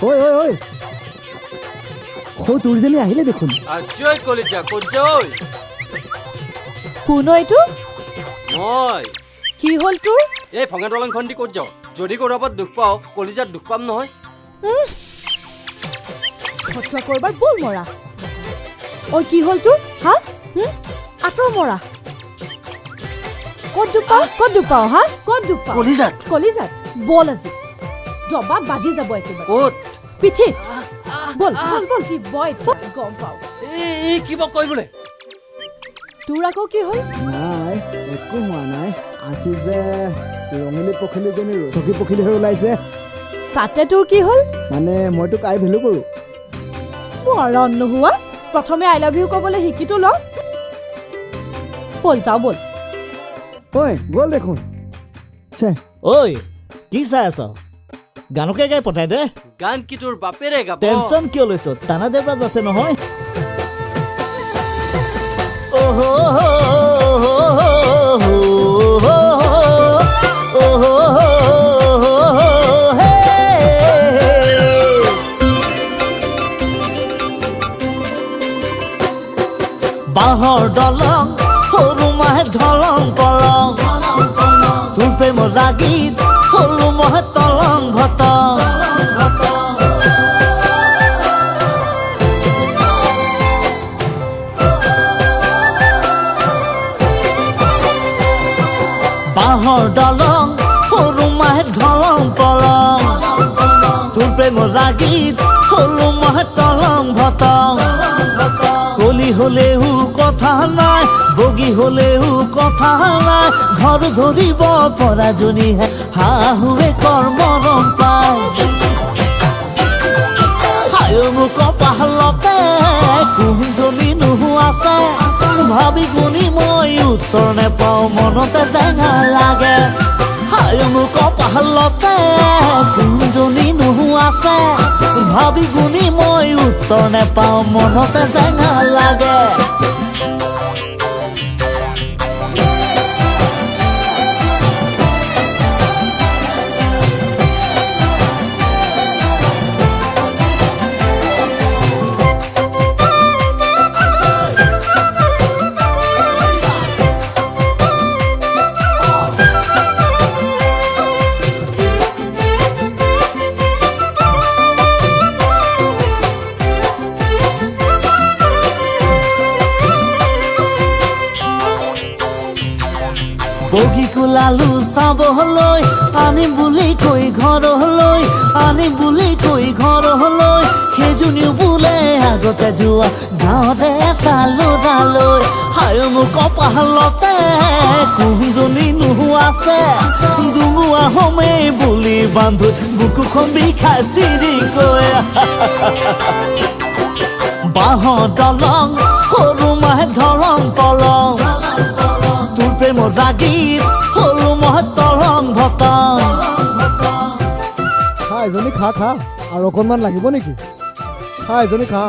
ঐ ঐ ঐ তোৰজনী আহিলে দেখোন। আজয় কলিজা ক'ত যাই? কোন এইটো? মই। কি হ'ল তোৰ? এই ভঙা দলংখন দি ক'ত যাওঁ? যদি ক'ৰবাত দুখ পাওঁ কলিজাত দুখ পাম নহয়। খটৰা কৰবাৰ বল মৰা। ঐ কি হ'ল তোৰ? হা আঁতৰ মৰা। ক'ত দুখ পাওঁ হা? ক'ত দুখ পাওঁ? কলিজাত বল আজি দবা বাজি যাব একেবাৰে। ক'ত? পিঠিত। বল বয় গম পাওঁ। এই কিবা কয় বোলে। তোৰ আকৌ কি হ'ল? নাই একো হোৱা নাই। আজি যে ৰঙিলী পখিলীজনী চকী পখিলী হৈ ওলাইছে। তাতে তোৰ কি হ'ল? মানে মই তোক আই ভেলু কৰোঁ। মৰণ নোহোৱা। প্ৰথমে আই লাভ ইউ ক'বলৈ শিকিটো ল। বল যাওঁ বল। ঐ গ'ল দেখোন। ঐ কি চাই আছ? গানকে গাই পঠাই দে। গান কি তোৰ বাপেৰে গাব? টেনচন কিয় লৈছ? টানা দেৱৰাজ আছে নহয়। বাঁহৰ দলং সৰু মাহে ধলং পলং তোৰ প্ৰেমৰ ৰাগীত সৰু মহে তলং ভতং বাঁহৰ দলং সৰু মাহে ধলং পলং তোৰ প্ৰেমৰ ৰাগীত সৰু মহে তলং ভতং কলি হলেও কথা নাই বগী হলেও কথা নাই ঘৰ ধৰিব পৰা জনীহে শাহুৱে কৰ্মৰম পায় হায় মোক কপালতে কোনজনী নোহোৱাছে ভাবি গুণি মই উত্তৰ নেপাওঁ মনতে জেঙা লাগে হায় মোক কপালতে কোনজনী নোহোৱাছে ভাবি গুণি মই উত্তৰ নেপাওঁ মনতে জেঙা লাগে বগী কোলালো চাবলৈ আনিম বুলি কৈ ঘৰলৈ আনিম বুলি কৈ ঘৰলৈ সেইজনীও বোলে আগতে যোৱা গাঁৱতে এটা ল'ৰালৈ হায় মোক কপালতে কোনজনী নোহোৱাছে দুঙুৱা হমে বুলি বান্ধো বুকুখন বিষাই চিৰিকৈ বাঁহৰ দলং সৰু মাহে ধলং পলং তোৰ প্ৰেমৰ ৰাগীত সৰু মহে তলং ভতং খা এজনী খা আৰু অকণমান লাগিব নেকি? খা এজনী খা।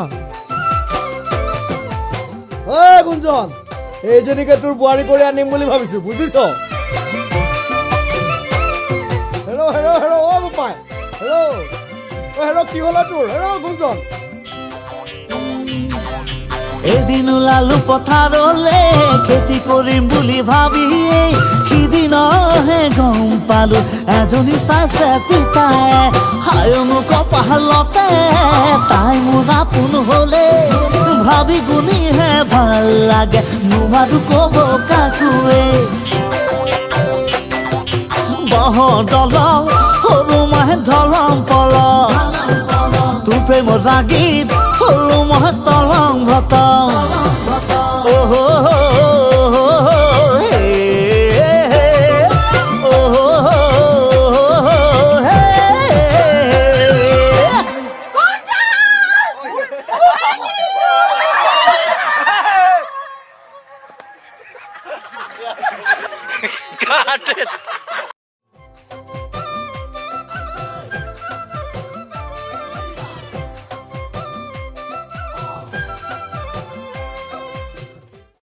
ঐ গুঞ্জন এইজনীকে তোৰ বোৱাৰী কৰি আনিম বুলি ভাবিছো বুজিছ? হেল্ল' হেল্ল' হেল্ল' অ বোপাই হেল্ল' অ হেল্ল' কি হ'লে তোৰ? হেল্ল' গুঞ্জন এদিন ওলালো পথাৰলে খেতি কৰিম বুলি ভাবি সিদিনহে গম পালো এজনী চাইছে পিতাই হায় মোক কপালতে তাই মোৰ আপোন হলে ভাবি গুণিহে ভাল লাগে নোৱাৰো কব কাকুৱে বাঁহৰ দলং সৰু মাহে ধলং পলং তোৰ প্ৰেমৰ ৰাগীত সৰু মহে তলং ভতং Got it.